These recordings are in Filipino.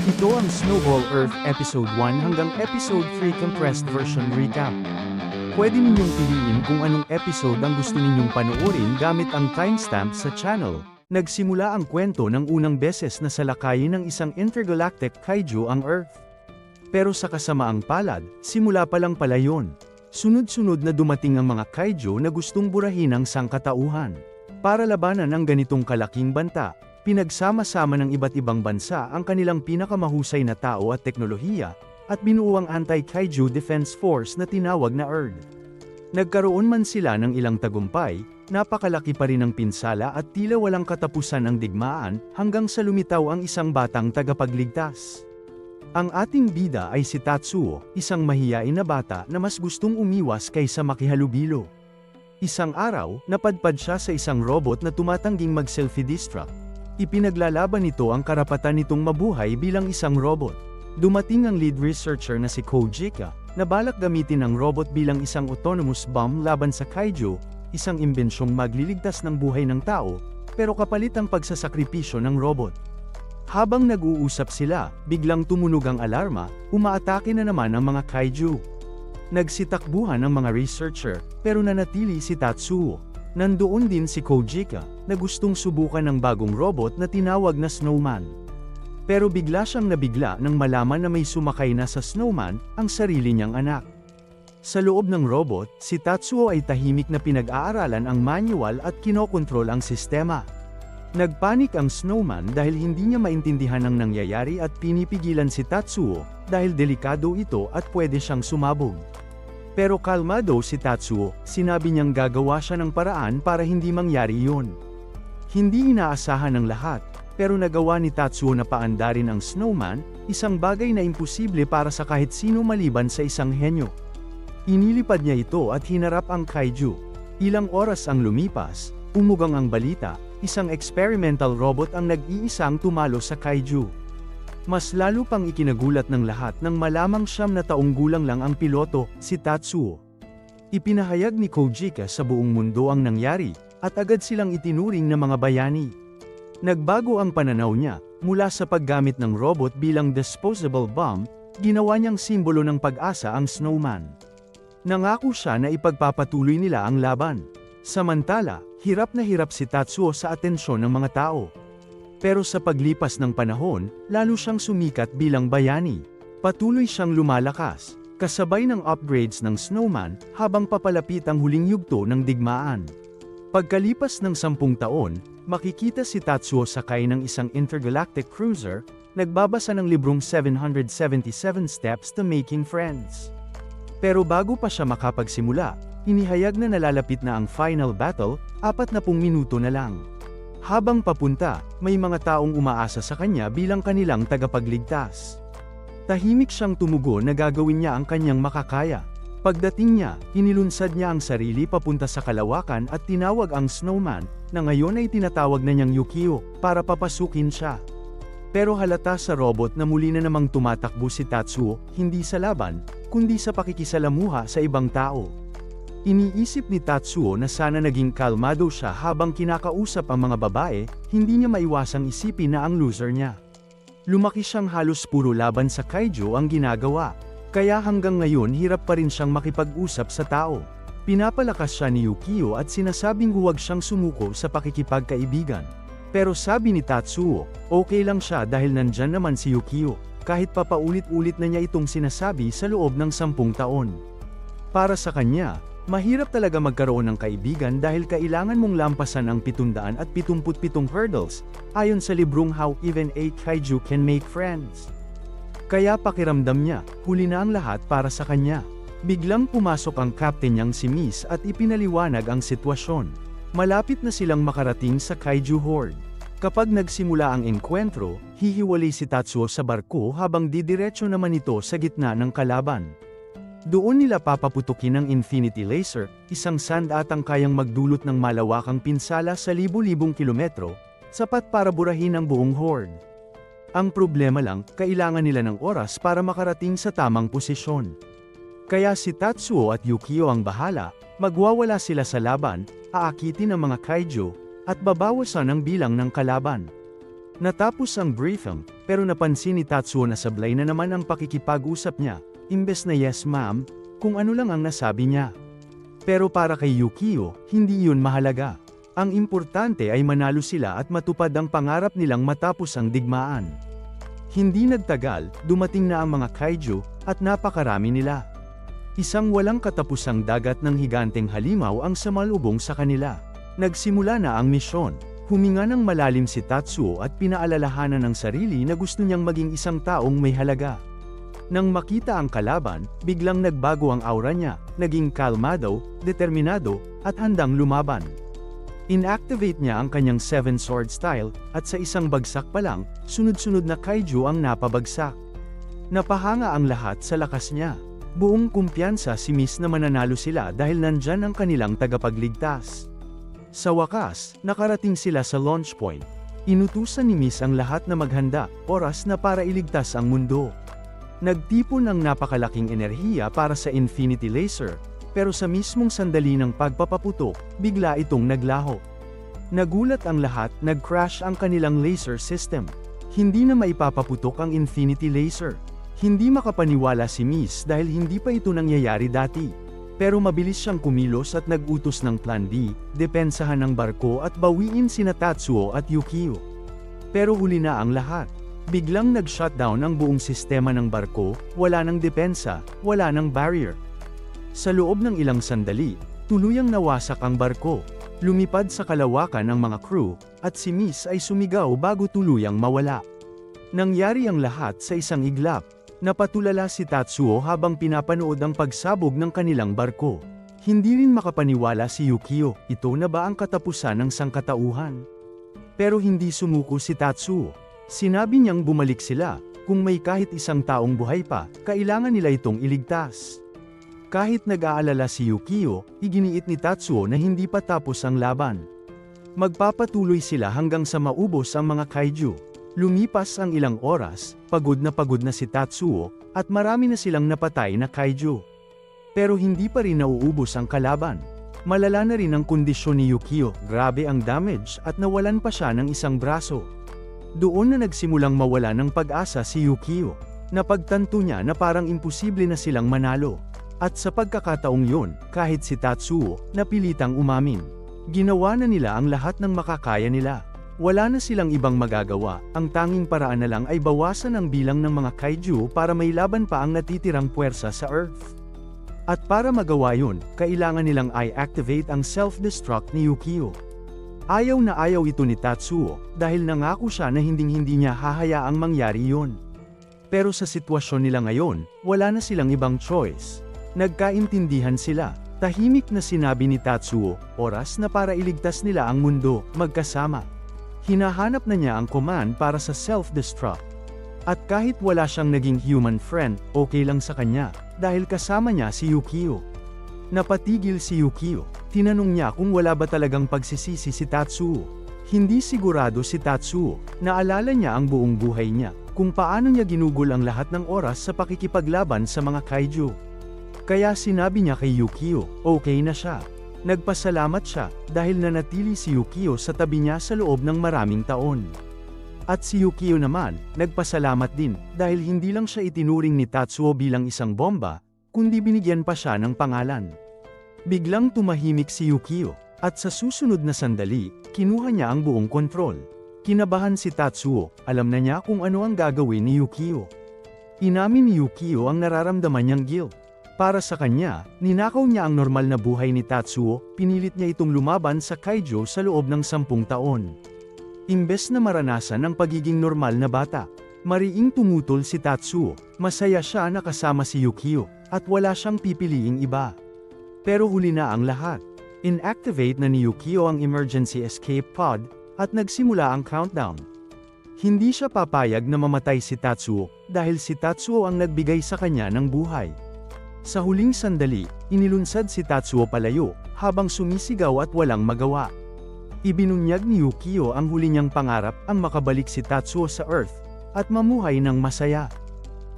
Ito ang Snowball Earth Episode 1 hanggang Episode 3 Compressed Version Recap. Pwede ninyong piliin kung anong episode ang gusto ninyong panoorin gamit ang timestamp sa channel. Nagsimula ang kwento ng unang beses na salakayin ng isang intergalactic kaiju ang Earth. Pero sa kasamaang palad, simula pa lang pala yun. Sunod-sunod na dumating ang mga kaiju na gustong burahin ang sangkatauhan. Para labanan ang ganitong kalaking banta, pinagsama-sama ng iba't ibang bansa ang kanilang pinakamahusay na tao at teknolohiya, at binuo ang Anti-Kaiju Defense Force na tinawag na ERD. Nagkaroon man sila ng ilang tagumpay, napakalaki pa rin ang pinsala at tila walang katapusan ang digmaan, hanggang sa lumitaw ang isang batang tagapagligtas. Ang ating bida ay si Tatsuo, isang mahiyain na bata na mas gustong umiwas kaysa makihalubilo. Isang araw, napadpad siya sa isang robot na tumatangging mag-selfie-destruct. Ipinaglalaban nito ang karapatan nitong mabuhay bilang isang robot. Dumating ang lead researcher na si Kojika, na balak gamitin ang robot bilang isang autonomous bomb laban sa kaiju, isang imbensyong magliligtas ng buhay ng tao, pero kapalit ang pagsasakripisyo ng robot. Habang nag-uusap sila, biglang tumunog ang alarma, umaatake na naman ang mga kaiju. Nagsitakbuhan ang mga researcher, pero nanatili si Tatsuo. Nandoon din si Kojika, na gustong subukan ng bagong robot na tinawag na Snowman. Pero bigla siyang nabigla nang malaman na may sumakay na sa Snowman, ang sarili niyang anak. Sa loob ng robot, si Tatsuo ay tahimik na pinag-aaralan ang manual at kinokontrol ang sistema. Nagpanik ang Snowman dahil hindi niya maintindihan ang nangyayari at pinipigilan si Tatsuo, dahil delikado ito at pwede siyang sumabog. Pero kalmado si Tatsuo, sinabi niyang gagawa siya ng paraan para hindi mangyari yun. Hindi inaasahan ng lahat, pero nagawa ni Tatsuo na paandarin ang Snowman, isang bagay na imposible para sa kahit sino maliban sa isang henyo. Inilipad niya ito at hinarap ang kaiju. Ilang oras ang lumipas, umugang ang balita, isang experimental robot ang nag-iisang tumalo sa kaiju. Mas lalo pang ikinagulat ng lahat nang malamang 9 na taong gulang lang ang piloto, si Tatsuo. Ipinahayag ni Kojika sa buong mundo ang nangyari, at agad silang itinuring na mga bayani. Nagbago ang pananaw niya, mula sa paggamit ng robot bilang disposable bomb, ginawa niyang simbolo ng pag-asa ang Snowman. Nangako siya na ipagpapatuloy nila ang laban. Samantala, hirap na hirap si Tatsuo sa atensyon ng mga tao. Pero sa paglipas ng panahon, lalo siyang sumikat bilang bayani. Patuloy siyang lumalakas, kasabay ng upgrades ng Snowman, habang papalapit ang huling yugto ng digmaan. Pagkalipas ng 10 taon, makikita si Tatsuo sakay ng isang intergalactic cruiser, nagbabasa ng librong 777 Steps to Making Friends. Pero bago pa siya makapagsimula, inihayag na nalalapit na ang final battle, 40 minuto na lang. Habang papunta, may mga taong umaasa sa kanya bilang kanilang tagapagligtas. Tahimik siyang tumugon na gagawin niya ang kanyang makakaya. Pagdating niya, inilunsad niya ang sarili papunta sa kalawakan at tinawag ang Snowman, na ngayon ay tinatawag na niyang Yukio, para papasukin siya. Pero halata sa robot na muli na namang tumatakbo si Tatsuo, hindi sa laban, kundi sa pakikisalamuha sa ibang tao. Iniisip ni Tatsuo na sana naging kalmado siya habang kinakausap ang mga babae, hindi niya maiwasang isipin na ang loser niya. Lumaki siyang halos puro laban sa kaiju ang ginagawa, kaya hanggang ngayon hirap pa rin siyang makipag-usap sa tao. Pinapalakas siya ni Yukio at sinasabing huwag siyang sumuko sa pakikipagkaibigan. Pero sabi ni Tatsuo, okay lang siya dahil nandyan naman si Yukio, kahit papaulit-ulit na niya itong sinasabi sa loob ng 10 taon. Para sa kanya, mahirap talaga magkaroon ng kaibigan dahil kailangan mong lampasan ang 777 hurdles, ayon sa librong How Even a Kaiju Can Make Friends. Kaya pakiramdam niya, huli na ang lahat para sa kanya. Biglang pumasok ang captain niyang si Miss at ipinaliwanag ang sitwasyon. Malapit na silang makarating sa Kaiju Horde. Kapag nagsimula ang enkwentro, hihiwalay si Tatsuo sa barko habang didiretso naman ito sa gitna ng kalaban. Doon nila papaputukin ang Infinity Laser, isang sandatang kayang magdulot ng malawakang pinsala sa libu-libong kilometro, sapat para burahin ang buong horde. Ang problema lang, kailangan nila ng oras para makarating sa tamang posisyon. Kaya si Tatsuo at Yukio ang bahala, magwawala sila sa laban, aakitin ang mga kaiju, at babawasan ang bilang ng kalaban. Natapos ang briefing, pero napansin ni Tatsuo na sablay na naman ang pakikipag-usap niya, imbes na yes ma'am, kung ano lang ang nasabi niya. Pero para kay Yukio, hindi yun mahalaga. Ang importante ay manalo sila at matupad ang pangarap nilang matapos ang digmaan. Hindi nagtagal, dumating na ang mga kaiju, at napakarami nila. Isang walang katapusang dagat ng higanteng halimaw ang sumalubong sa kanila. Nagsimula na ang misyon. Huminga ng malalim si Tatsuo at pinaalalahanan ng sarili na gusto niyang maging isang taong may halaga. Nang makita ang kalaban, biglang nagbago ang aura niya, naging kalmado, determinado, at handang lumaban. Inactivate niya ang kanyang Seven Sword style, at sa isang bagsak pa lang, sunod-sunod na kaiju ang napabagsak. Napahanga ang lahat sa lakas niya. Buong kumpiyansa si Miss na mananalo sila dahil nandyan ang kanilang tagapagligtas. Sa wakas, nakarating sila sa launch point. Inutusan ni Miss ang lahat na maghanda, oras na para iligtas ang mundo. Nagtipon ang napakalaking enerhiya para sa Infinity Laser, pero sa mismong sandali ng pagpapaputok, bigla itong naglaho. Nagulat ang lahat, nag-crash ang kanilang laser system. Hindi na maipapaputok ang Infinity Laser. Hindi makapaniwala si Miss dahil hindi pa ito nangyayari dati. Pero mabilis siyang kumilos at nag-utos ng Plan B, depensahan ng barko at bawiin sina Tatsuo at Yukio. Pero huli na ang lahat. Biglang nag-shutdown ang buong sistema ng barko, wala ng depensa, wala ng barrier. Sa loob ng ilang sandali, tuluyang nawasak ang barko. Lumipad sa kalawakan ang mga crew, at si Miss ay sumigaw bago tuluyang mawala. Nangyari ang lahat sa isang iglap. Napatulala si Tatsuo habang pinapanood ang pagsabog ng kanilang barko. Hindi rin makapaniwala si Yukio, ito na ba ang katapusan ng sangkatauhan? Pero hindi sumuko si Tatsuo. Sinabi niyang bumalik sila, kung may kahit isang taong buhay pa, kailangan nila itong iligtas. Kahit nag-aalala si Yukio, iginiit ni Tatsuo na hindi pa tapos ang laban. Magpapatuloy sila hanggang sa maubos ang mga kaiju. Lumipas ang ilang oras, pagod na si Tatsuo, at marami na silang napatay na kaiju. Pero hindi pa rin nauubos ang kalaban. Malala na rin ang kondisyon ni Yukio, grabe ang damage at nawalan pa siya ng isang braso. Doon na nagsimulang mawala ng pag-asa si Yukio. Napagtanto niya na parang imposible na silang manalo. At sa pagkakataong yun, kahit si Tatsuo, napilitang umamin. Ginawa na nila ang lahat ng makakaya nila. Wala na silang ibang magagawa, ang tanging paraan na lang ay bawasan ang bilang ng mga kaiju para may laban pa ang natitirang puwersa sa Earth. At para magawa yun, kailangan nilang i-activate ang self-destruct ni Yukio. Ayaw na ayaw ito ni Tatsuo, dahil nangako siya na hinding-hindi niya hahayaang mangyari yun. Pero sa sitwasyon nila ngayon, wala na silang ibang choice. Nagkaintindihan sila, tahimik na sinabi ni Tatsuo, oras na para iligtas nila ang mundo, magkasama. Hinahanap na niya ang command para sa self-destruct. At kahit wala siyang naging human friend, okay lang sa kanya, dahil kasama niya si Yukio. Napatigil si Yukio, tinanong niya kung wala ba talagang pagsisisi si Tatsuo. Hindi sigurado si Tatsuo, naalala niya ang buong buhay niya, kung paano niya ginugol ang lahat ng oras sa pakikipaglaban sa mga kaiju. Kaya sinabi niya kay Yukio, okay na siya. Nagpasalamat siya, dahil nanatili si Yukio sa tabi niya sa loob ng maraming taon. At si Yukio naman, nagpasalamat din, dahil hindi lang siya itinuring ni Tatsuo bilang isang bomba, kundi binigyan pa siya ng pangalan. Biglang tumahimik si Yukio, at sa susunod na sandali, kinuha niya ang buong kontrol. Kinabahan si Tatsuo, alam na niya kung ano ang gagawin ni Yukio. Inamin ni Yukio ang nararamdaman niyang guilt. Para sa kanya, ninakaw niya ang normal na buhay ni Tatsuo, pinilit niya itong lumaban sa kaiju sa loob ng 10 taon. Imbes na maranasan ang pagiging normal na bata, mariing tumutol si Tatsuo, masaya siya na kasama si Yukio, at wala siyang pipiliing iba. Pero huli na ang lahat. Inactivate na ni Yukio ang emergency escape pod, at nagsimula ang countdown. Hindi siya papayag na mamatay si Tatsuo, dahil si Tatsuo ang nagbigay sa kanya ng buhay. Sa huling sandali, inilunsad si Tatsuo palayo, habang sumisigaw at walang magawa. Ibinunyag ni Yukio ang huli niyang pangarap, ang makabalik si Tatsuo sa Earth, at mamuhay ng masaya.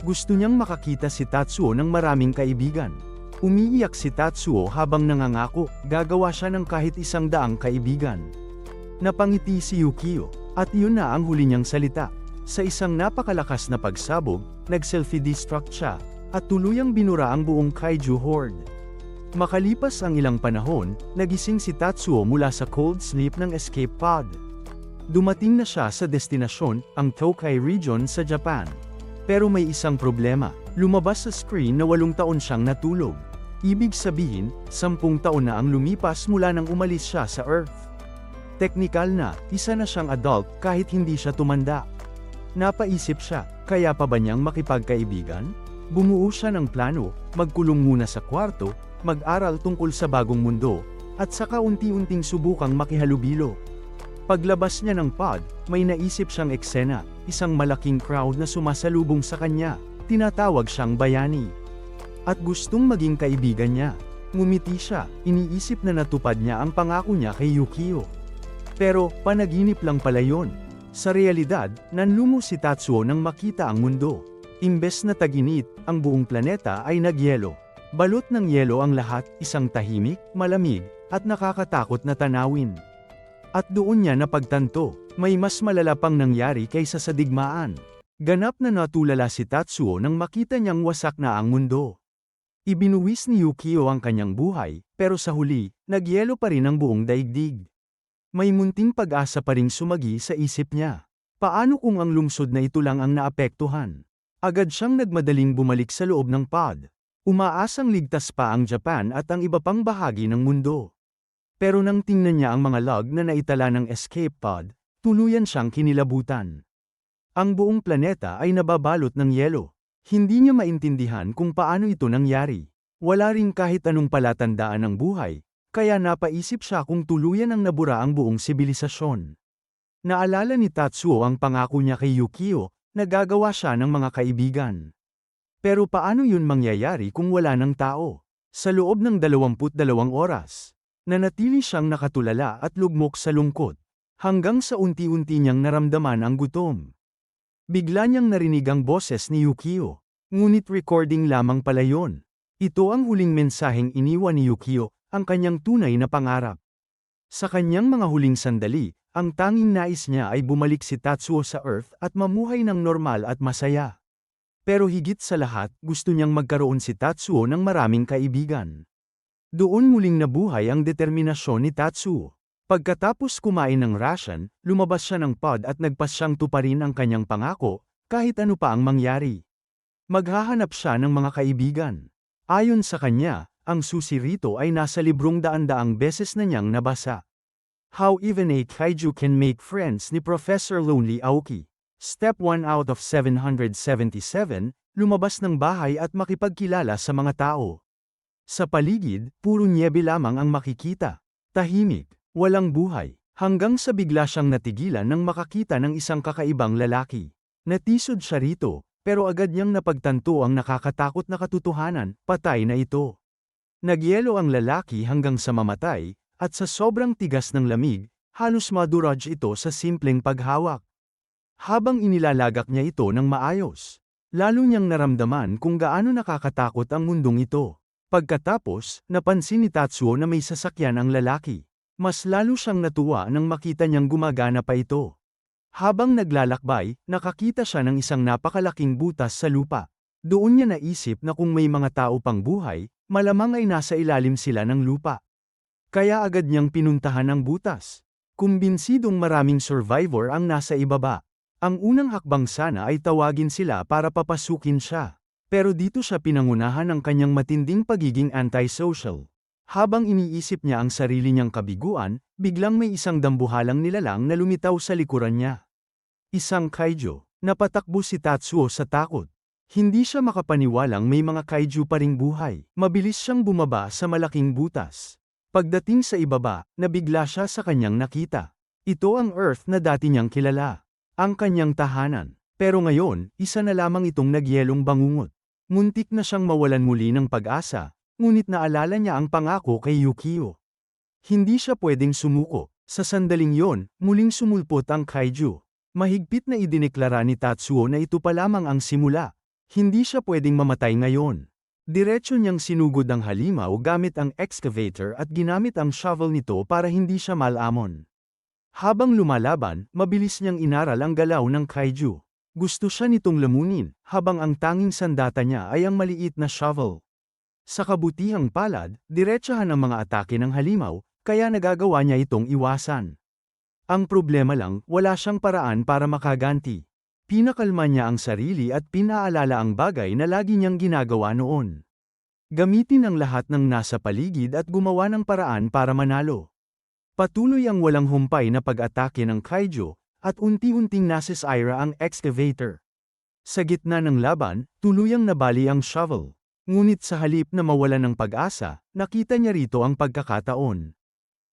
Gusto niyang makakita si Tatsuo ng maraming kaibigan. Umiiyak si Tatsuo habang nangangako, gagawa siya ng kahit 100 kaibigan. Napangiti si Yukio, At yun na ang huli niyang salita. Sa isang napakalakas na pagsabog, nag-selfie-destruct siya, at tuluyang binura ang buong kaiju horde. Makalipas ang ilang panahon, nagising si Tatsuo mula sa cold sleep ng escape pod. Dumating na siya sa destinasyon, ang Tokai region sa Japan. Pero may isang problema, lumabas sa screen na 8 taon siyang natulog. Ibig sabihin, 10 taon na ang lumipas mula nang umalis siya sa Earth. Teknikal na, isa na siyang adult kahit hindi siya tumanda. Napaisip siya, kaya pa ba niyang makipagkaibigan? Bumuo siya ng plano, magkulong muna sa kwarto, mag-aral tungkol sa bagong mundo, at saka unti-unting subukang makihalubilo. Paglabas niya ng pod, may naisip siyang eksena, isang malaking crowd na sumasalubong sa kanya, tinatawag siyang bayani. At gustong maging kaibigan niya. Ngumiti siya, iniisip na natupad niya ang pangako niya kay Yukio. Pero, panaginip lang pala yon. Sa realidad, nanlumo si Tatsuo nang makita ang mundo. Imbes na taginit, ang buong planeta ay nagyelo. Balot ng yelo ang lahat, isang tahimik, malamig, at nakakatakot na tanawin. At doon niya napagtanto, may mas malala pang nangyari kaysa sa digmaan. Ganap na natulala si Tatsuo nang makita niyang wasak na ang mundo. Ibinuwis ni Yukio ang kanyang buhay, pero sa huli, nagyelo pa rin ang buong daigdig. May munting pag-asa pa ring sumagi sa isip niya. Paano kung ang lungsod na ito lang ang naapektuhan? Agad siyang nagmadaling bumalik sa loob ng pod. Umaasang ligtas pa ang Japan at ang iba pang bahagi ng mundo. Pero nang tingnan niya ang mga log na naitala ng escape pod, tuluyan siyang kinilabutan. Ang buong planeta ay nababalot ng yelo. Hindi niya maintindihan kung paano ito nangyari. Wala ring kahit anong palatandaan ng buhay. Kaya napaisip siya kung tuluyan ang nabura ang buong sibilisasyon. Naalala ni Tatsuo ang pangako niya kay Yukio, na gagawa siya ng mga kaibigan. Pero paano yun mangyayari kung wala ng tao? Sa loob ng 22 oras, nanatili siyang nakatulala at lugmok sa lungkot, hanggang sa unti-unti niyang naramdaman ang gutom. Bigla niyang narinig ang boses ni Yukio, ngunit recording lamang pala yon. Ito ang huling mensaheng iniwan ni Yukio, ang kanyang tunay na pangarap. Sa kanyang mga huling sandali, ang tanging nais niya ay bumalik si Tatsuo sa Earth at mamuhay ng normal at masaya. Pero higit sa lahat, gusto niyang magkaroon si Tatsuo ng maraming kaibigan. Doon muling nabuhay ang determinasyon ni Tatsuo. Pagkatapos kumain ng ration, lumabas siya ng pod at nagpasyang tuparin ang kanyang pangako, kahit ano pa ang mangyari. Maghahanap siya ng mga kaibigan. Ayon sa kanya, ang susi rito ay nasa librong daan-daang beses na niyang nabasa. How Even a Kaiju Can Make Friends ni Professor Lonely Aoki. Step 1 out of 777, lumabas ng bahay at makipagkilala sa mga tao. Sa paligid, puro nyebe lamang ang makikita. Tahimik, walang buhay, hanggang sa bigla siyang natigilan nang makakita ng isang kakaibang lalaki. Natisod siya rito, pero agad niyang napagtanto ang nakakatakot na katotohanan, patay na ito. Nagyelo ang lalaki hanggang sa mamatay, at sa sobrang tigas ng lamig, halos maduraj ito sa simpleng paghawak. Habang inilalagak niya ito ng maayos, lalo niyang naramdaman kung gaano nakakatakot ang mundong ito. Pagkatapos, napansin ni Tatsuo na may sasakyan ang lalaki. Mas lalo siyang natuwa nang makita niyang gumagana pa ito. Habang naglalakbay, nakakita siya ng isang napakalaking butas sa lupa. Doon niya naisip na kung may mga tao pang buhay, malamang ay nasa ilalim sila ng lupa. Kaya agad niyang pinuntahan ang butas. Kumbinsidong maraming survivor ang nasa ibaba. Ang unang hakbang sana ay tawagin sila para papasukin siya. Pero dito siya pinangunahan ng kanyang matinding pagiging antisocial. Habang iniisip niya ang sarili niyang kabiguan, biglang may isang dambuhalang nilalang na lumitaw sa likuran niya. Isang kaiju. Napatakbo si Tatsuo sa takot. Hindi siya makapaniwalang may mga kaiju pa ring buhay. Mabilis siyang bumaba sa malaking butas. Pagdating sa ibaba, nabigla siya sa kanyang nakita. Ito ang Earth na dati niyang kilala. Ang kanyang tahanan. Pero ngayon, isa na lamang itong nagyelong bangungot. Muntik na siyang mawalan muli ng pag-asa, ngunit naalala niya ang pangako kay Yukio. Hindi siya pwedeng sumuko. Sa sandaling yon, muling sumulpot ang kaiju. Mahigpit na idineklara ni Tatsuo na ito pa lamang ang simula. Hindi siya pwedeng mamatay ngayon. Diretso niyang sinugod ang halimaw gamit ang excavator at ginamit ang shovel nito para hindi siya malamon. Habang lumalaban, mabilis niyang inaral ang galaw ng kaiju. Gusto siya nitong lamunin, habang ang tanging sandata niya ay ang maliit na shovel. Sa kabutihang palad, diretsahan ang mga atake ng halimaw, kaya nagagawa niya itong iwasan. Ang problema lang, wala siyang paraan para makaganti. Pinakalma niya ang sarili at pinaalala ang bagay na lagi niyang ginagawa noon. Gamitin ang lahat ng nasa paligid at gumawa ng paraan para manalo. Patuloy ang walang humpay na pag-atake ng kaiju, at unti-unting nasisira ang excavator. Sa gitna ng laban, tuluyang nabali ang shovel. Ngunit sa halip na mawala ng pag-asa, nakita niya rito ang pagkakataon.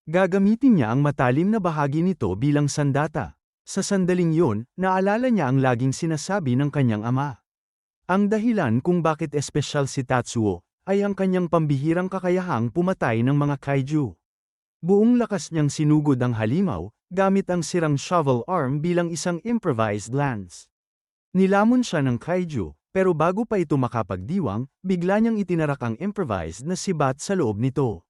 Gagamitin niya ang matalim na bahagi nito bilang sandata. Sa sandaling yun, naalala niya ang laging sinasabi ng kanyang ama. Ang dahilan kung bakit espesyal si Tatsuo, ay ang kanyang pambihirang kakayahang pumatay ng mga kaiju. Buong lakas niyang sinugod ang halimaw, gamit ang sirang shovel arm bilang isang improvised lance. Nilamon siya ng kaiju, pero bago pa ito makapagdiwang, bigla niyang itinarak ang improvised na sibat sa loob nito.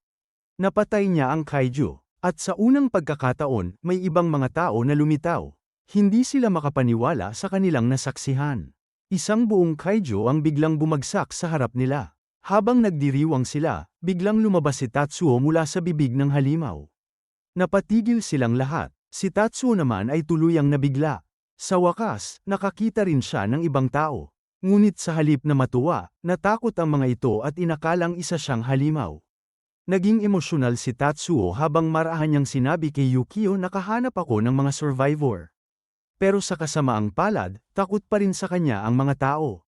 Napatay niya ang kaiju, at sa unang pagkakataon, may ibang mga tao na lumitaw. Hindi sila makapaniwala sa kanilang nasaksihan. Isang buong kaiju ang biglang bumagsak sa harap nila. Habang nagdiriwang sila, biglang lumabas si Tatsuo mula sa bibig ng halimaw. Napatigil silang lahat, si Tatsuo naman ay tuluyang nabigla. Sa wakas, nakakita rin siya ng ibang tao. Ngunit sa halip na matuwa, natakot ang mga ito at inakalang isa siyang halimaw. Naging emosyonal si Tatsuo habang marahan niyang sinabi kay Yukio na kahanap ako ng mga survivor. Pero sa kasamaang palad, takot pa rin sa kanya ang mga tao.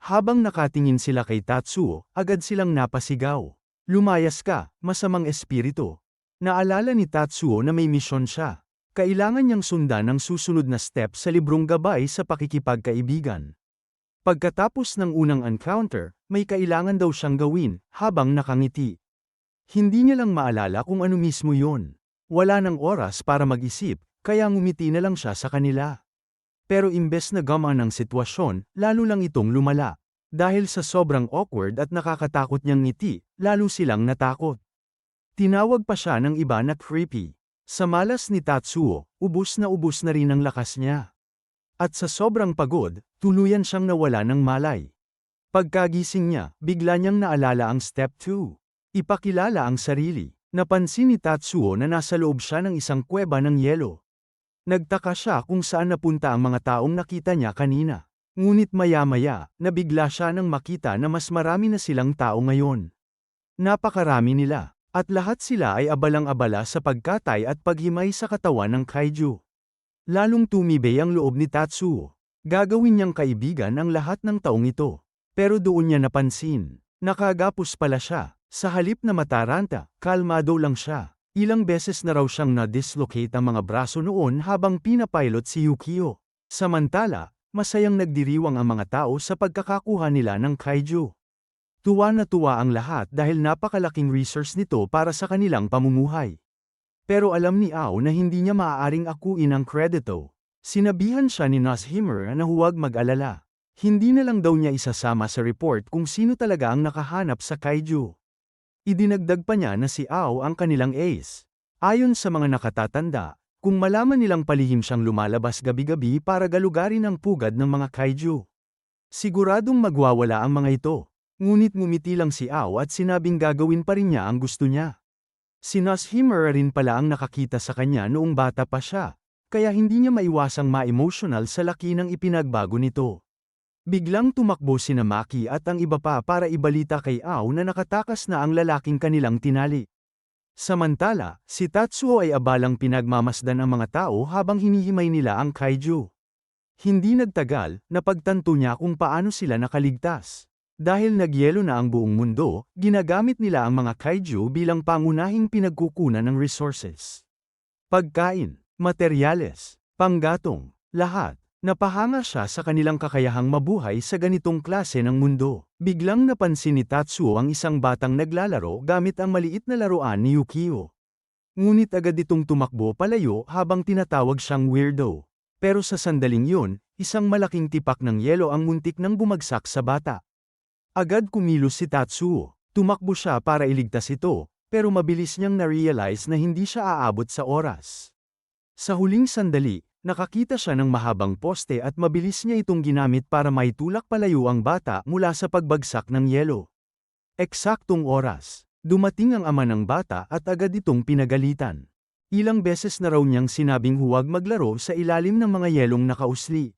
Habang nakatingin sila kay Tatsuo, agad silang napasigaw. Lumayas ka, masamang espiritu. Naalala ni Tatsuo na may misyon siya. Kailangan niyang sundan ang susunod na step sa librong gabay sa pakikipagkaibigan. Pagkatapos ng unang encounter, may kailangan daw siyang gawin, habang nakangiti. Hindi niya lang maalala kung ano mismo yon. Wala nang oras para mag-isip, kaya ngumiti na lang siya sa kanila. Pero imbes na gamaan ang sitwasyon, lalo lang itong lumala. Dahil sa sobrang awkward at nakakatakot niyang ngiti, lalo silang natakot. Tinawag pa siya ng iba na creepy. Sa malas ni Tatsuo, ubus na rin ang lakas niya. At sa sobrang pagod, tuluyan siyang nawala ng malay. Pagkagising niya, bigla niyang naalala ang step 2. Ipakilala ang sarili. Napansin ni Tatsuo na nasa loob siya ng isang kuweba ng yelo. Nagtaka siya kung saan napunta ang mga taong nakita niya kanina. Ngunit maya-maya, nabigla siya nang makita na mas marami na silang tao ngayon. Napakarami nila, at lahat sila ay abalang-abala sa pagkatay at paghimay sa katawan ng kaiju. Lalong tumibay ang loob ni Tatsuo. Gagawin niyang kaibigan ang lahat ng taong ito. Pero doon niya napansin, nakagapos pala siya. Sa halip na mataranta, kalmado lang siya. Ilang beses na raw siyang na-dislocate ang mga braso noon habang pinapilot si Yukio. Samantala, masayang nagdiriwang ang mga tao sa pagkakakuha nila ng kaiju. Tuwa na tuwa ang lahat dahil napakalaking resource nito para sa kanilang pamumuhay. Pero alam ni Ao na hindi niya maaaring akuin ang kredito. Sinabihan siya ni Nashimura na huwag mag-alala. Hindi na lang daw niya isasama sa report kung sino talaga ang nakahanap sa kaiju. Idinagdag pa niya na si Ao ang kanilang ace. Ayon sa mga nakatatanda, kung malaman nilang palihim siyang lumalabas gabi-gabi para galugarin ang pugad ng mga kaiju, siguradong magwawala ang mga ito. Ngunit ngumiti lang si Ao at sinabing gagawin pa rin niya ang gusto niya. Si Nashimura rin pala ang nakakita sa kanya noong bata pa siya, kaya hindi niya maiwasang ma-emotional sa laki ng ipinagbago nito. Biglang tumakbo sina Maki at ang iba pa para ibalita kay Ao na nakatakas na ang lalaking kanilang tinali. Samantala, si Tatsuo ay abalang pinagmamasdan ang mga tao habang hinihimay nila ang kaiju. Hindi nagtagal, napagtanto niya kung paano sila nakaligtas. Dahil nagyelo na ang buong mundo, ginagamit nila ang mga kaiju bilang pangunahing pinagkukunan ng resources. Pagkain, materyales, panggatong, lahat. Napahanga siya sa kanilang kakayahang mabuhay sa ganitong klase ng mundo. Biglang napansin ni Tatsuo ang isang batang naglalaro gamit ang maliit na laruan ni Yukio. Ngunit agad itong tumakbo palayo habang tinatawag siyang weirdo. Pero sa sandaling yun, isang malaking tipak ng yelo ang muntik nang bumagsak sa bata. Agad kumilos si Tatsuo. Tumakbo siya para iligtas ito, pero mabilis niyang na-realize na hindi siya aabot sa oras. Sa huling sandali, nakakita siya ng mahabang poste at mabilis niya itong ginamit para maitulak palayo ang bata mula sa pagbagsak ng yelo. Eksaktong oras. Dumating ang ama ng bata at agad itong pinagalitan. Ilang beses na raw niyang sinabing huwag maglaro sa ilalim ng mga yelong nakausli.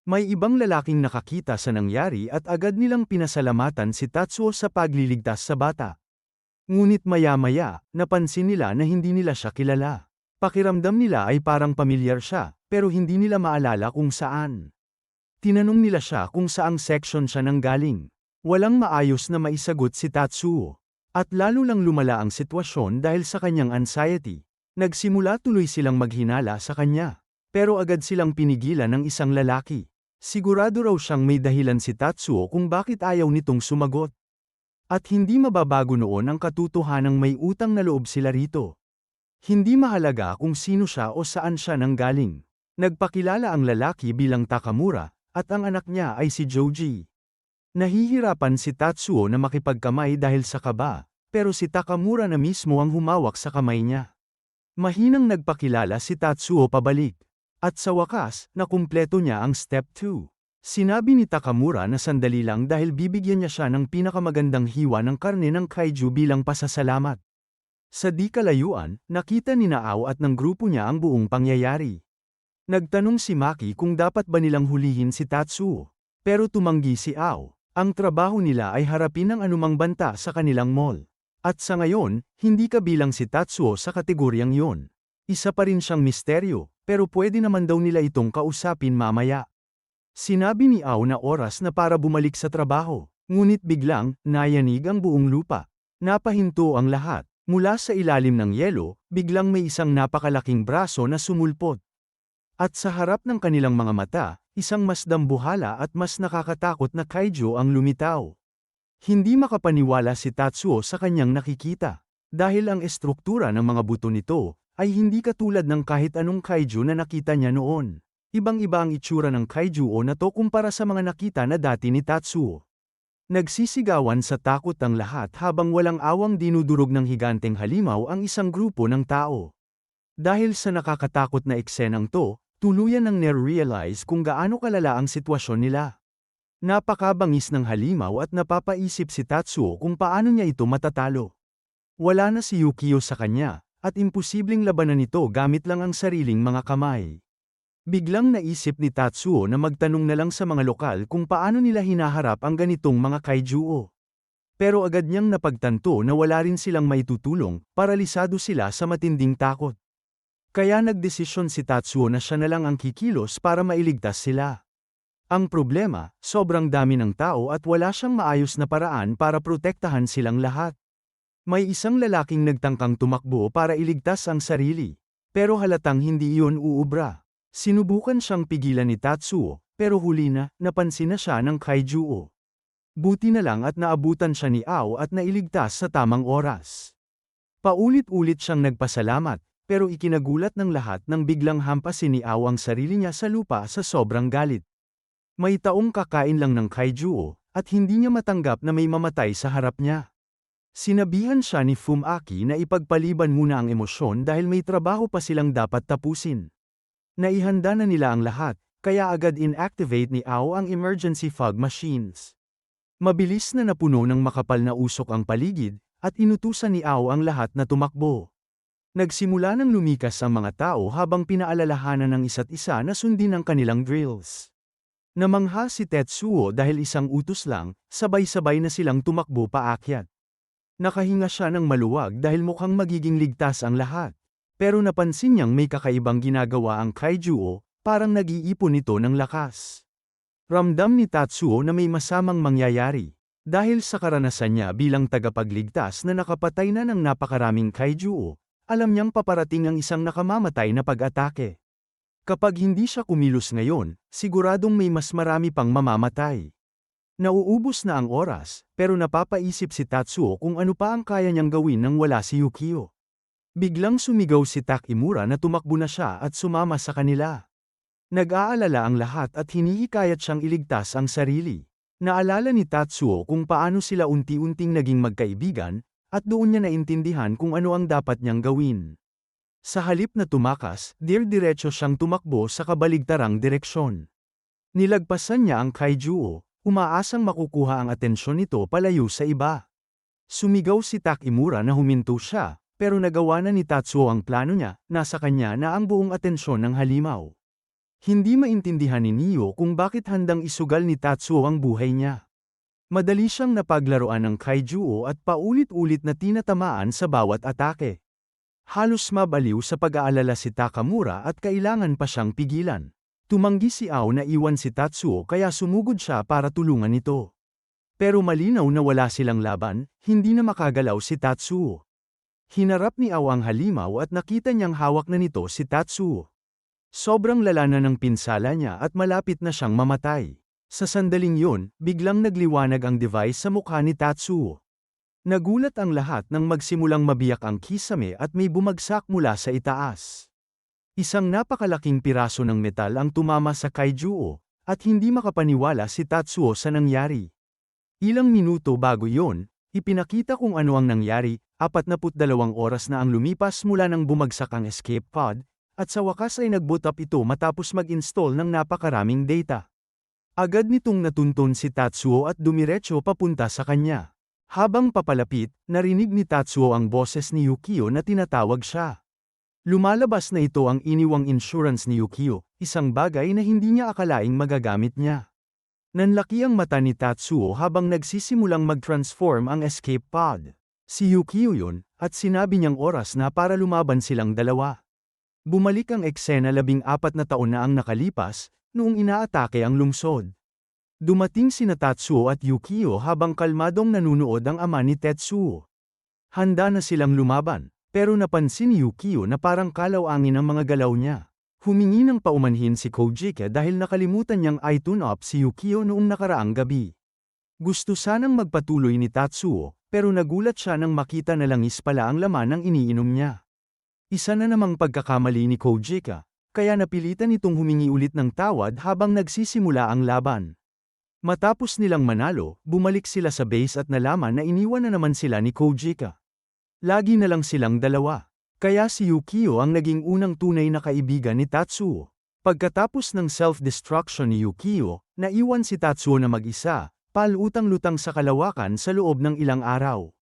May ibang lalaking nakakita sa nangyari at agad nilang pinasalamatan si Tatsuo sa pagliligtas sa bata. Ngunit maya-maya, napansin nila na hindi nila siya kilala. Pakiramdam nila ay parang pamilyar siya, pero hindi nila maalala kung saan. Tinanong nila siya kung saang section siya nanggaling. Walang maayos na maisagot si Tatsuo. At lalo lang lumala ang sitwasyon dahil sa kanyang anxiety. Nagsimula tuloy silang maghinala sa kanya. Pero agad silang pinigilan ng isang lalaki. Sigurado raw siyang may dahilan si Tatsuo kung bakit ayaw nitong sumagot. At hindi mababago noon ang katotohanang may utang na loob sila rito. Hindi mahalaga kung sino siya o saan siya nanggaling. Nagpakilala ang lalaki bilang Takamura, at ang anak niya ay si Joji. Nahihirapan si Tatsuo na makipagkamay dahil sa kaba, pero si Takamura na mismo ang humawak sa kamay niya. Mahinang nagpakilala si Tatsuo pabalik. At sa wakas, nakumpleto niya ang Step 2. Sinabi ni Takamura na sandali lang dahil bibigyan niya siya ng pinakamagandang hiwa ng karne ng kaiju bilang pasasalamat. Sa di kalayuan, nakita ni Naao at ng grupo niya ang buong pangyayari. Nagtanong si Maki kung dapat ba nilang hulihin si Tatsuo. Pero tumanggi si Ao. Ang trabaho nila ay harapin ang anumang banta sa kanilang mall. At sa ngayon, hindi kabilang si Tatsuo sa kategoryang yon. Isa pa rin siyang misteryo, pero pwede naman daw nila itong kausapin mamaya. Sinabi ni Ao na oras na para bumalik sa trabaho, ngunit biglang, nayanig ang buong lupa. Napahinto ang lahat. Mula sa ilalim ng yelo, biglang may isang napakalaking braso na sumulpot. At sa harap ng kanilang mga mata, isang mas dambuhala at mas nakakatakot na kaiju ang lumitaw. Hindi makapaniwala si Tatsuo sa kanyang nakikita. Dahil ang estruktura ng mga buto nito, ay hindi katulad ng kahit anong kaiju na nakita niya noon. Ibang-iba ang itsura ng kaiju na to kumpara sa mga nakita na dati ni Tatsuo. Nagsisigawan sa takot ang lahat habang walang awang dinudurog ng higanteng halimaw ang isang grupo ng tao. Dahil sa nakakatakot na eksenang to, tuluyan nang nerealize kung gaano kalala ang sitwasyon nila. Napakabangis ng halimaw at napapaisip si Tatsuo kung paano niya ito matatalo. Wala na si Yukio sa kanya, at imposibleng labanan ito gamit lang ang sariling mga kamay. Biglang naisip ni Tatsuo na magtanong na lang sa mga lokal kung paano nila hinaharap ang ganitong mga kaiju. Pero agad niyang napagtanto na wala rin silang maitutulong, paralisado sila sa matinding takot. Kaya nagdesisyon si Tatsuo na siya na lang ang kikilos para mailigtas sila. Ang problema, sobrang dami ng tao at wala siyang maayos na paraan para protektahan silang lahat. May isang lalaking nagtangkang tumakbo para iligtas ang sarili. Pero halatang hindi iyon uubra. Sinubukan siyang pigilan ni Tatsuo, pero huli na, napansin na siya ng kaiju. Buti na lang at naabutan siya ni Ao at nailigtas sa tamang oras. Paulit-ulit siyang nagpasalamat, pero ikinagulat ng lahat nang biglang hampasin ni Ao ang sarili niya sa lupa sa sobrang galit. May taong kakain lang ng kaiju, at hindi niya matanggap na may mamatay sa harap niya. Sinabihan siya ni Fumaki na ipagpaliban muna ang emosyon dahil may trabaho pa silang dapat tapusin. Naihanda na nila ang lahat, kaya agad inactivate ni Ao ang emergency fog machines. Mabilis na napuno ng makapal na usok ang paligid, at inutusan ni Ao ang lahat na tumakbo. Nagsimula ng lumikas ang mga tao habang pinaalalahanan ng isa't isa na sundin ang kanilang drills. Namangha si Tetsuo dahil isang utos lang, sabay-sabay na silang tumakbo paakyat. Nakahinga siya ng maluwag dahil mukhang magiging ligtas ang lahat. Pero napansin niyang may kakaibang ginagawa ang kaiju, parang nag-iipon ito ng lakas. Ramdam ni Tatsuo na may masamang mangyayari. Dahil sa karanasan niya bilang tagapagligtas na nakapatay na ng napakaraming kaiju, alam niyang paparating ang isang nakamamatay na pag-atake. Kapag hindi siya kumilos ngayon, siguradong may mas marami pang mamamatay. Nauubos na ang oras, pero napapaisip si Tatsuo kung ano pa ang kaya niyang gawin nang wala si Yukio. Biglang sumigaw si Takimura na tumakbo na siya at sumama sa kanila. Nag-aalala ang lahat at hinihikayat siyang iligtas ang sarili. Naalala ni Tatsuo kung paano sila unti-unting naging magkaibigan, at doon niya naintindihan kung ano ang dapat niyang gawin. Sa halip na tumakas, diretso siyang tumakbo sa kabaligtarang direksyon. Nilagpasan niya ang Kaijuo, umaasang makukuha ang atensyon nito palayo sa iba. Sumigaw si Takimura na huminto siya, pero nagawa na ni Tatsuo ang plano niya, nasa kanya na ang buong atensyon ng halimaw. Hindi maintindihan ni Neo kung bakit handang isugal ni Tatsuo ang buhay niya. Madali siyang napaglaruan ng Kaijuo at paulit-ulit na tinatamaan sa bawat atake. Halos mabaliw sa pag-aalala si Takamura at kailangan pa siyang pigilan. Tumanggi si Ao na iwan si Tatsuo kaya sumugod siya para tulungan ito. Pero malinaw na wala silang laban, hindi na makagalaw si Tatsuo. Hinarap ni Ao ang halimaw at nakita niyang hawak na nito si Tatsuo. Sobrang lala na ng pinsala niya at malapit na siyang mamatay. Sa sandaling yun, biglang nagliwanag ang device sa mukha ni Tatsuo. Nagulat ang lahat nang magsimulang mabiyak ang kisame at may bumagsak mula sa itaas. Isang napakalaking piraso ng metal ang tumama sa Kaijuo, at hindi makapaniwala si Tatsuo sa nangyari. Ilang minuto bago yon, ipinakita kung ano ang nangyari, 42 oras na ang lumipas mula nang bumagsak ang escape pod, at sa wakas ay nag-boot up ito matapos mag-install ng napakaraming data. Agad nitong natuntun si Tatsuo at dumiretso papunta sa kanya. Habang papalapit, narinig ni Tatsuo ang boses ni Yukio na tinatawag siya. Lumalabas na ito ang iniwang insurance ni Yukio, isang bagay na hindi niya akalaing magagamit niya. Nanlaki ang mata ni Tatsuo habang nagsisimulang mag-transform ang escape pod. Si Yukio yun, at sinabi niyang oras na para lumaban silang dalawa. Bumalik ang eksena 14 na taon na ang nakalipas, noong inaatake ang lungsod. Dumating sina Tatsuo at Yukio habang kalmadong nanunood ang ama ni Tetsuo. Handa na silang lumaban. Pero napansin ni Yukio na parang kalaw-angin ang mga galaw niya. Humingi ng paumanhin si Kojika dahil nakalimutan niyang i-tune up si Yukio noong nakaraang gabi. Gusto sanang magpatuloy ni Tatsuo, pero nagulat siya nang makita na langis pala ang laman ng iniinom niya. Isa na namang pagkakamali ni Kojika, kaya napilitan itong humingi ulit ng tawad habang nagsisimula ang laban. Matapos nilang manalo, bumalik sila sa base at nalaman na iniwan na naman sila ni Kojika. Lagi na lang silang dalawa. Kaya si Yukio ang naging unang tunay na kaibigan ni Tatsuo. Pagkatapos ng self-destruction ni Yukio, naiwan si Tatsuo na mag-isa, palutang-lutang sa kalawakan sa loob ng ilang araw.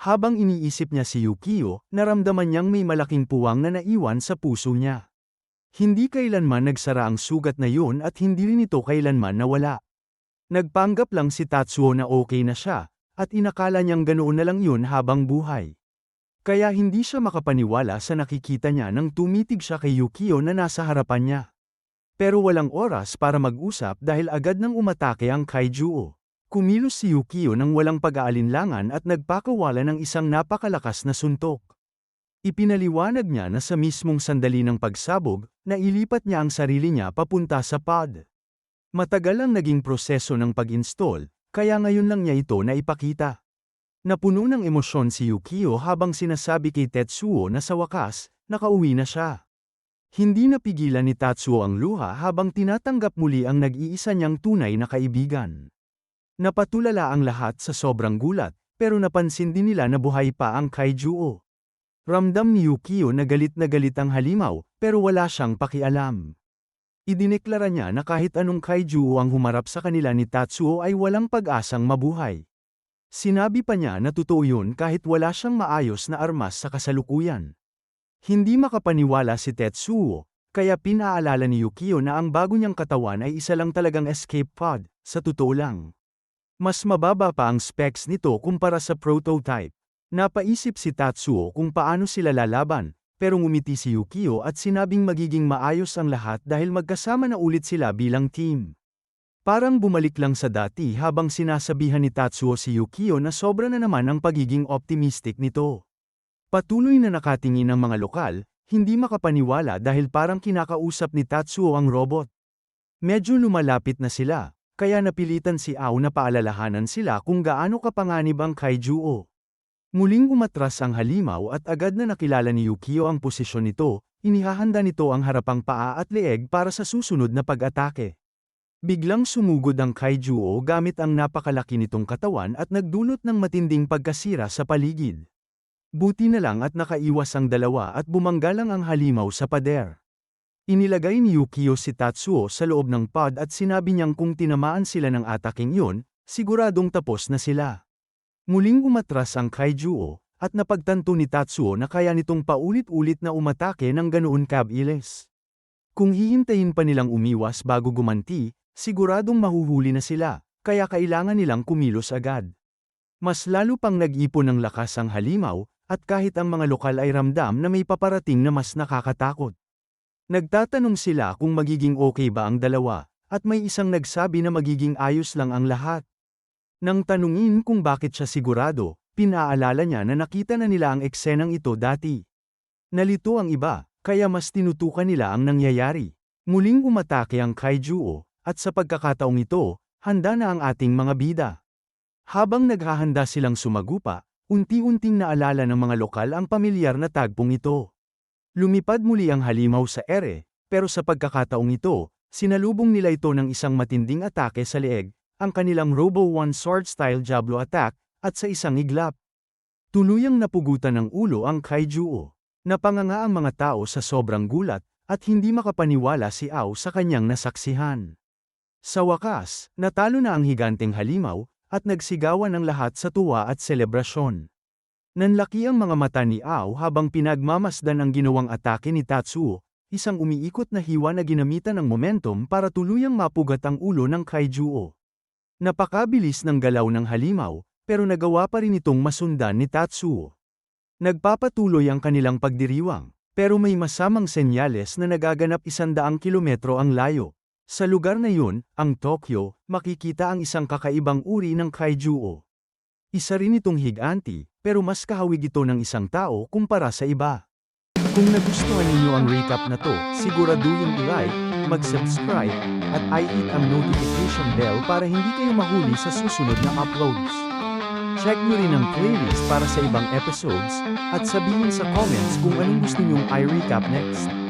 Habang iniisip niya si Yukio, naramdaman niyang may malaking puwang na naiwan sa puso niya. Hindi kailanman nagsara ang sugat na yun at hindi rin ito kailanman nawala. Nagpanggap lang si Tatsuo na okay na siya, at inakala niyang ganoon na lang yun habang buhay. Kaya hindi siya makapaniwala sa nakikita niya nang tumitig siya kay Yukio na nasa harapan niya. Pero walang oras para mag-usap dahil agad nang umatake ang Kaijuo. Kumilos si Yukio nang walang pag-aalinlangan at nagpakawala ng isang napakalakas na suntok. Ipinaliwanag niya na sa mismong sandali ng pagsabog, nailipat niya ang sarili niya papunta sa pod. Matagal ang naging proseso ng pag-install, kaya ngayon lang niya ito naipakita. Napuno ng emosyon si Yukio habang sinasabi kay Tetsuo na sa wakas, nakauwi na siya. Hindi napigilan ni Tatsuo ang luha habang tinatanggap muli ang nag-iisa niyang tunay na kaibigan. Napatulala ang lahat sa sobrang gulat, pero napansin din nila na buhay pa ang Kaijuo. Ramdam ni Yukio na galit ang halimaw, pero wala siyang pakialam. Idineklara niya na kahit anong Kaijuo ang humarap sa kanila ni Tatsuo ay walang pag-asang mabuhay. Sinabi pa niya na totoo yun kahit wala siyang maayos na armas sa kasalukuyan. Hindi makapaniwala si Tetsuo, kaya pinaalala ni Yukio na ang bago niyang katawan ay isa lang talagang escape pod, sa totoo lang. Mas mababa pa ang specs nito kumpara sa prototype. Napaisip si Tatsuo kung paano sila lalaban, pero ngumiti si Yukio at sinabing magiging maayos ang lahat dahil magkasama na ulit sila bilang team. Parang bumalik lang sa dati habang sinasabihan ni Tatsuo si Yukio na sobra na naman ang pagiging optimistic nito. Patuloy na nakatingin ang mga lokal, hindi makapaniwala dahil parang kinakausap ni Tatsuo ang robot. Medyo lumalapit na sila, kaya napilitan si Ao na paalalahanan sila kung gaano kapanganib ang Kaijuo. Muling umatras ang halimaw at agad na nakilala ni Yukio ang posisyon nito, inihahanda nito ang harapang paa at leeg para sa susunod na pag-atake. Biglang sumugod ang Kaijuo gamit ang napakalaki nitong katawan at nagdulot ng matinding pagkasira sa paligid. Buti na lang at nakaiwas ang dalawa at bumanggalang ang halimaw sa pader. Inilagay ni Yukio si Tatsuo sa loob ng pod at sinabi niyang kung tinamaan sila ng ataking yun, siguradong tapos na sila. Muling umatras ang Kaijuo, at napagtanto ni Tatsuo na kaya nitong paulit-ulit na umatake ng ganoon kabilis. Kung hihintayin pa nilang umiwas bago gumanti, siguradong mahuhuli na sila, kaya kailangan nilang kumilos agad. Mas lalo pang nag-ipon ng lakas ang halimaw, at kahit ang mga lokal ay ramdam na may paparating na mas nakakatakot. Nagtatanong sila kung magiging okay ba ang dalawa, at may isang nagsabi na magiging ayos lang ang lahat. Nang tanungin kung bakit siya sigurado, pinaalala niya na nakita na nila ang eksenang ito dati. Nalito ang iba, kaya mas tinutukan nila ang nangyayari. Muling umatake ang Kaijuo, at sa pagkakataong ito, handa na ang ating mga bida. Habang naghahanda silang sumagupa, unti-unting naalala ng mga lokal ang pamilyar na tagpong ito. Lumipad muli ang halimaw sa ere, pero sa pagkakataong ito, sinalubong nila ito ng isang matinding atake sa leeg, ang kanilang Robo 1 Sword-style Diablo attack, at sa isang iglap. Tuluyang napugutan ng ulo ang Kaijuo. Napanganga ang mga tao sa sobrang gulat, at hindi makapaniwala si Ao sa kanyang nasaksihan. Sa wakas, natalo na ang higanteng halimaw, at nagsigawan ang lahat sa tuwa at selebrasyon. Nanlaki ang mga mata ni Ao habang pinagmamasdan ang ginawang atake ni Tatsuo, isang umiikot na hiwa na ginamitan ng momentum para tuluyang mapugat ang ulo ng Kaijuo. Napakabilis ng galaw ng halimaw, pero nagawa pa rin itong masundan ni Tatsuo. Nagpapatuloy ang kanilang pagdiriwang, pero may masamang senyales na nagaganap 100 kilometro ang layo. Sa lugar na yun, ang Tokyo, makikita ang isang kakaibang uri ng Kaijuo. Isa rin itong higanti, pero mas kahawig ito ng isang tao kumpara sa iba. Kung nagustuhan ninyo ang recap na to, siguraduhin i-like, mag-subscribe, at i-hit ang notification bell para hindi kayo mahuli sa susunod na uploads. Check nyo rin ang playlist para sa ibang episodes, at sabihin sa comments kung anong gusto nyong i-recap next.